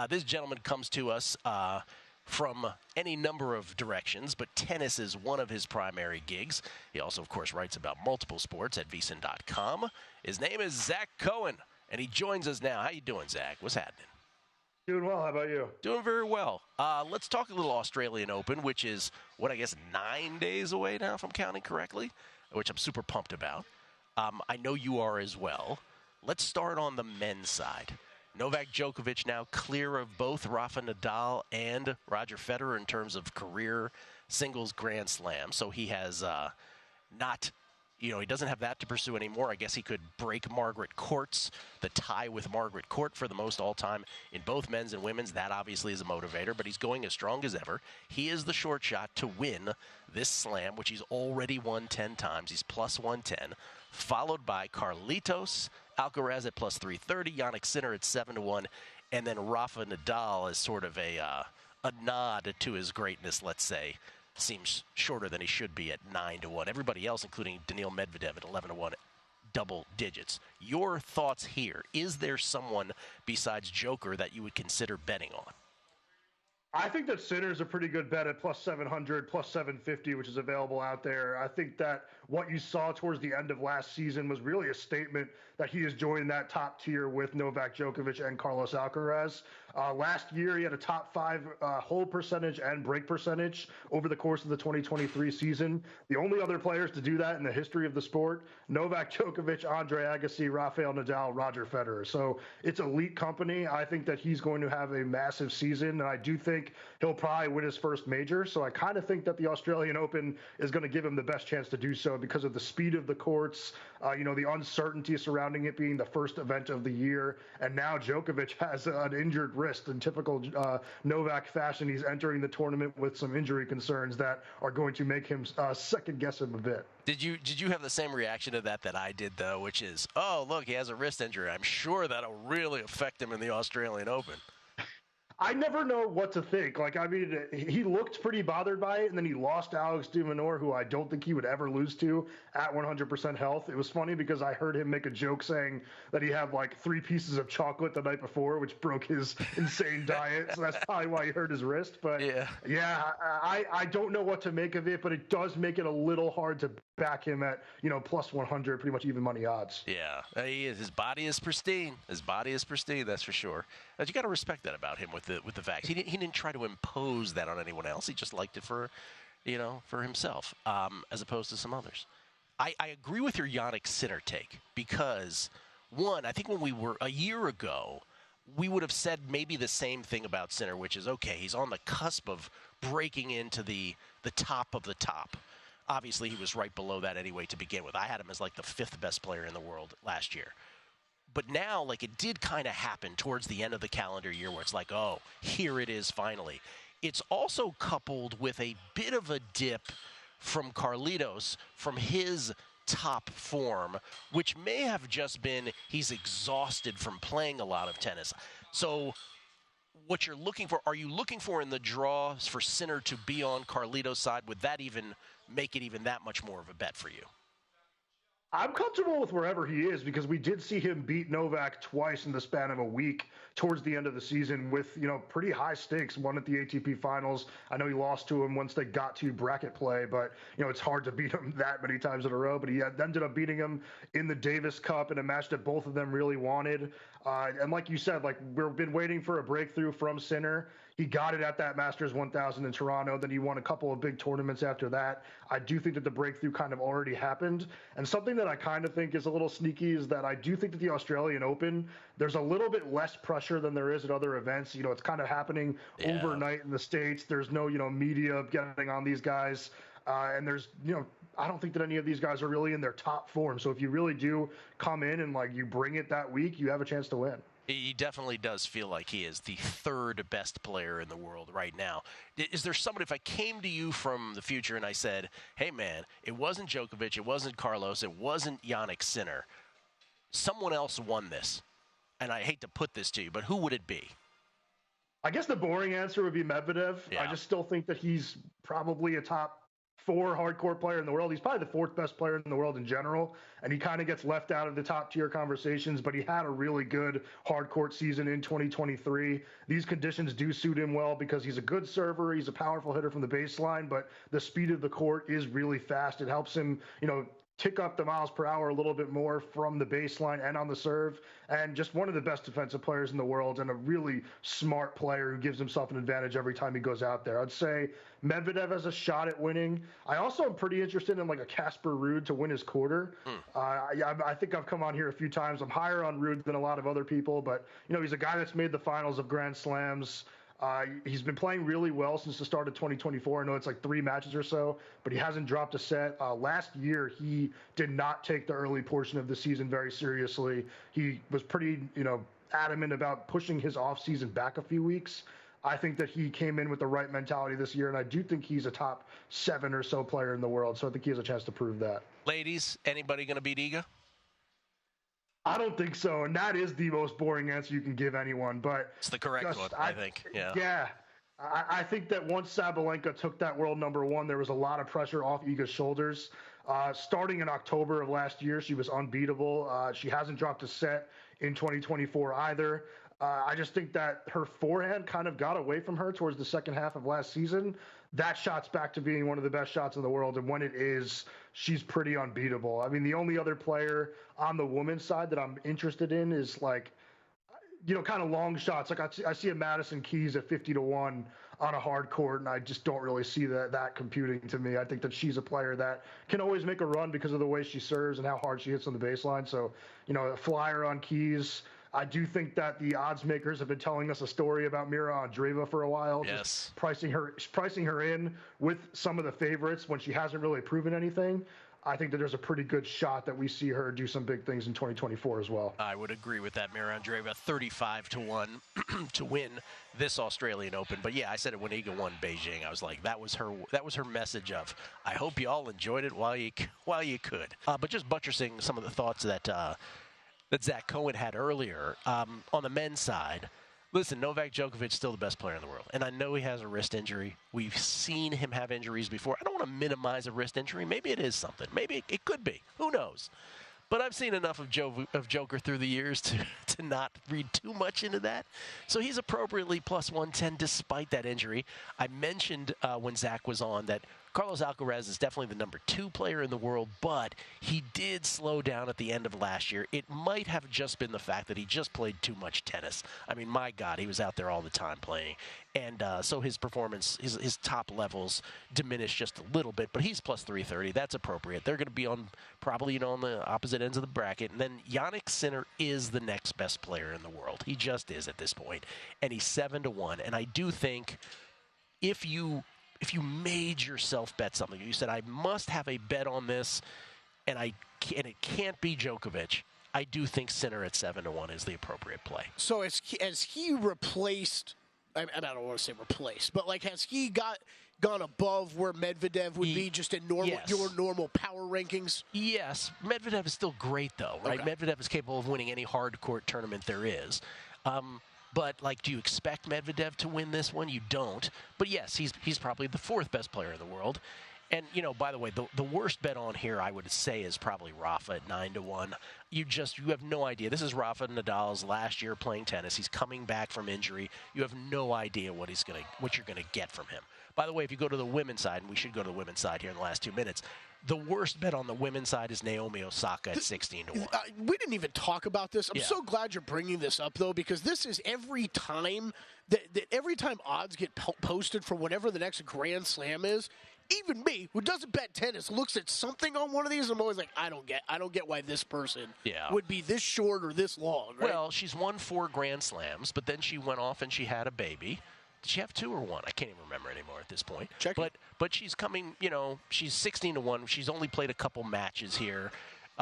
This gentleman comes to us from any number of directions, but tennis is one of his primary gigs. He also, of course, writes about multiple sports at VSiN.com. His name is Zach Cohen, and he joins us now. How you doing, Zach? What's happening? Doing well. How about you? Doing very well. Let's talk a little Australian Open, which is, 9 days away now, if I'm counting correctly, which I'm super pumped about. I know you are as well. Let's start on the men's side. Novak Djokovic now clear of both Rafa Nadal and Roger Federer in terms of career singles Grand Slam. So he has he doesn't have that to pursue anymore. I guess he could break Margaret Court's, the tie with Margaret Court for the most all-time in both men's and women's. That obviously is a motivator, but he's going as strong as ever. He is the short shot to win this slam, which he's already won 10 times. He's plus 110, followed by Carlitos Alcaraz at plus 330, Jannik Sinner at 7-1, and then Rafa Nadal is sort of a nod to his greatness, let's say. Seems shorter than he should be at 9-1. Everybody else, including Daniil Medvedev at 11-1, double digits. Your thoughts here? Is there someone besides Joker that you would consider betting on? I think that Sinner's a pretty good bet at plus 700, plus 750, which is available out there. I think that what you saw towards the end of last season was really a statement that he is joining that top tier with Novak Djokovic and Carlos Alcaraz. Last year, he had a top 5 hold percentage and break percentage over the course of the 2023 season. The only other players to do that in the history of the sport, Novak Djokovic, Andre Agassi, Rafael Nadal, Roger Federer. So it's elite company. I think that he's going to have a massive season, and I do think he'll probably win his first major. So I kind of think that the Australian Open is going to give him the best chance to do so because of the speed of the courts, the uncertainty surrounding it being the first event of the year. And now Djokovic has an injured wrist. In typical Novak fashion, he's entering the tournament with some injury concerns that are going to make him second guess him a bit. Did you have the same reaction to that I did, though, which is, oh, look, he has a wrist injury. I'm sure that'll really affect him in the Australian Open. I never know what to think. He looked pretty bothered by it, and then he lost Alex de Minaur, who I don't think he would ever lose to at 100% health. It was funny because I heard him make a joke saying that he had 3 pieces of chocolate the night before, which broke his insane diet. So that's probably why he hurt his wrist. But yeah, I don't know what to make of it, but it does make it a little hard to back him at, plus 100, pretty much even money odds. Yeah, he is. His body is pristine. That's for sure. But you got to respect that about him with the fact he didn't try to impose that on anyone else. He just liked it for himself, as opposed to some others. I agree with your Jannik Sinner take because, one, I think when we were a year ago, we would have said maybe the same thing about Sinner, which is, okay, he's on the cusp of breaking into the top of the top. Obviously, he was right below that anyway to begin with. I had him as the 5th best player in the world last year. But now, it did kind of happen towards the end of the calendar year where it's oh, here it is finally. It's also coupled with a bit of a dip from Carlitos from his top form, which may have just been he's exhausted from playing a lot of tennis. So what you're looking for, are you looking for in the draw for Sinner to be on Carlitos' side? Would that even make it even that much more of a bet for you? I'm comfortable with wherever he is because we did see him beat Novak twice in the span of a week towards the end of the season with, pretty high stakes. One at the ATP finals. I know he lost to him once they got to bracket play, but, it's hard to beat him that many times in a row. But he ended up beating him in the Davis Cup in a match that both of them really wanted. And like you said, we've been waiting for a breakthrough from Sinner. He got it at that Masters 1000 in Toronto. Then he won a couple of big tournaments after that. I do think that the breakthrough kind of already happened. And something that I kind of think is a little sneaky is that I do think that the Australian Open, there's a little bit less pressure than there is at other events. It's kind of happening overnight in the States. There's no, media getting on these guys. And there's, I don't think that any of these guys are really in their top form. So if you really do come in and you bring it that week, you have a chance to win. He definitely does feel like he is the 3rd best player in the world right now. Is there somebody, if I came to you from the future and I said, hey, man, it wasn't Djokovic, it wasn't Carlos, it wasn't Jannik Sinner, someone else won this, and I hate to put this to you, but who would it be? I guess the boring answer would be Medvedev. Yeah. I just still think that he's probably a top 4 hardcore player in the world. He's probably the 4th best player in the world in general, and he kind of gets left out of the top tier conversations, but he had a really good hardcourt season in 2023. These conditions do suit him well because he's a good server, he's a powerful hitter from the baseline, but the speed of the court is really fast. It helps him, tick up the miles per hour a little bit more from the baseline and on the serve, and just one of the best defensive players in the world and a really smart player who gives himself an advantage every time he goes out there. I'd say Medvedev has a shot at winning. I also am pretty interested in like a Casper Ruud to win his quarter. I think I've come on here a few times. I'm higher on Ruud than a lot of other people, but he's a guy that's made the finals of Grand Slams. He's been playing really well since the start of 2024. I know it's like 3 matches or so, but he hasn't dropped a set. Last year, he did not take the early portion of the season very seriously. He was pretty, adamant about pushing his offseason back a few weeks. I think that he came in with the right mentality this year, and I do think he's a top 7 or so player in the world, so I think he has a chance to prove that. Ladies, anybody going to beat Iga? I don't think so, and that is the most boring answer you can give anyone. But it's the correct one, I think. Yeah. I think that once Sabalenka took that world number 1, there was a lot of pressure off Iga's shoulders. Starting in October of last year, she was unbeatable. She hasn't dropped a set in 2024 either. I just think that her forehand kind of got away from her towards the second half of last season. That shot's back to being one of the best shots in the world, and when it is, she's pretty unbeatable. I mean, the only other player on the women's side that I'm interested in is like, kind of long shots. Like I see a Madison Keys at 50-1 on a hard court, and I just don't really see that computing to me. I think that she's a player that can always make a run because of the way she serves and how hard she hits on the baseline. So, a flyer on Keys. I do think that the odds makers have been telling us a story about Mira Andreeva for a while. Yes. Just pricing her in with some of the favorites when she hasn't really proven anything. I think that there's a pretty good shot that we see her do some big things in 2024 as well. I would agree with that. Mira Andreeva, 35-1 to win this Australian Open. But yeah, I said it when Iga won Beijing. I was like, that was her message of, I hope you all enjoyed it while you could. But just buttressing some of the thoughts that Zach Cohen had earlier on the men's side. Listen, Novak Djokovic is still the best player in the world, and I know he has a wrist injury. We've seen him have injuries before. I don't want to minimize a wrist injury. Maybe it is something. Maybe it could be. Who knows? But I've seen enough of Joker through the years to not read too much into that. So he's appropriately plus 110 despite that injury. I mentioned when Zach was on that Carlos Alcaraz is definitely the number 2 player in the world, but he did slow down at the end of last year. It might have just been the fact that he just played too much tennis. I mean, my God, he was out there all the time playing. And so his performance, his top levels diminished just a little bit, but he's plus 330. That's appropriate. They're going to be on probably, on the opposite ends of the bracket. And then Jannik Sinner is the next best player in the world. He just is at this point. And he's 7-1. And I do think if you made yourself bet something, you said, I must have a bet on this, and it can't be Djokovic, I do think Sinner at 7-1 is the appropriate play. So as he replaced, I don't want to say replaced, but like has he gone above where Medvedev would be just in your normal power rankings? Yes. Medvedev is still great, though, right? Okay. Medvedev is capable of winning any hard court tournament there is. But, do you expect Medvedev to win this one? You don't. But, yes, he's probably the 4th best player in the world. And, by the way, the worst bet on here, I would say, is probably Rafa at 9-1. You have no idea. This is Rafa Nadal's last year playing tennis. He's coming back from injury. You have no idea what you're going to get from him. By the way, if you go to the women's side, and we should go to the women's side here in the last 2 minutes, the worst bet on the women's side is Naomi Osaka at 16-1. We didn't even talk about this. I'm so glad you're bringing this up, though, because this is every time that every time odds get posted for whatever the next Grand Slam is, even me, who doesn't bet tennis, looks at something on one of these, and I'm always like, I don't get why this person would be this short or this long. Right? Well, she's won 4 Grand Slams, but then she went off and she had a baby. Did she have 2 or 1? I can't even remember anymore at this point. But she's coming, she's 16-1. She's only played a couple matches here.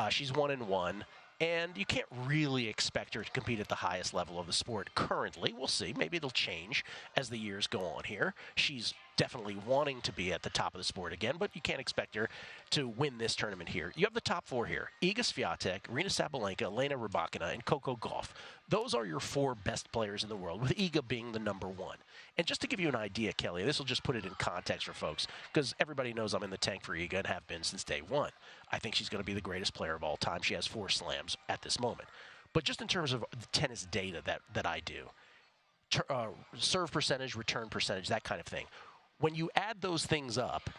She's 1-1. And you can't really expect her to compete at the highest level of the sport currently. We'll see. Maybe it'll change as the years go on here. She's definitely wanting to be at the top of the sport again, but you can't expect her to win this tournament here. You have the top 4 here: Iga Swiatek, Aryna Sabalenka, Elena Rybakina, and Coco Gauff. Those are your 4 best players in the world, with Iga being the number 1. And just to give you an idea, Kelly, this will just put it in context for folks, because everybody knows I'm in the tank for Iga and have been since day one. I think she's going to be the greatest player of all time. She has 4 slams at this moment. But just in terms of the tennis data that I do, serve percentage, return percentage, that kind of thing. When you add those things up,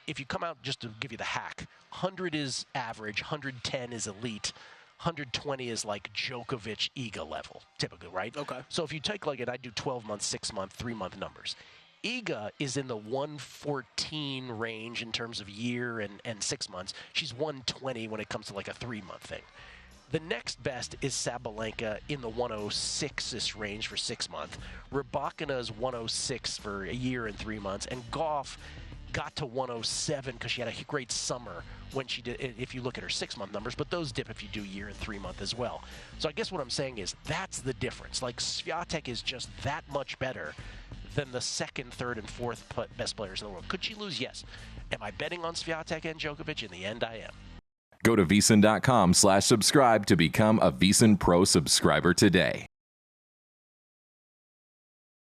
if you come out, just to give you the hack, 100 is average, 110 is elite, 120 is like Djokovic, Iga level, typically, right? Okay. So if you take like it, I do 12-month, 6-month, 3-month numbers. Iga is in the 114 range in terms of year and 6 months. She's 120 when it comes to like a 3-month thing. The next best is Sabalenka in the 106-ish range for 6 months. Rybakina is 106 for a year and 3 months. And Gauff got to 107 because she had a great summer when she did, if you look at her 6-month numbers, but those dip if you do year and 3 month as well. So I guess what I'm saying is that's the difference. Like, Swiatek is just that much better than the 2nd, 3rd, and 4th best players in the world. Could she lose? Yes. Am I betting on Swiatek and Djokovic? In the end, I am. Go to VSiN.com/subscribe to become a VSiN Pro subscriber today.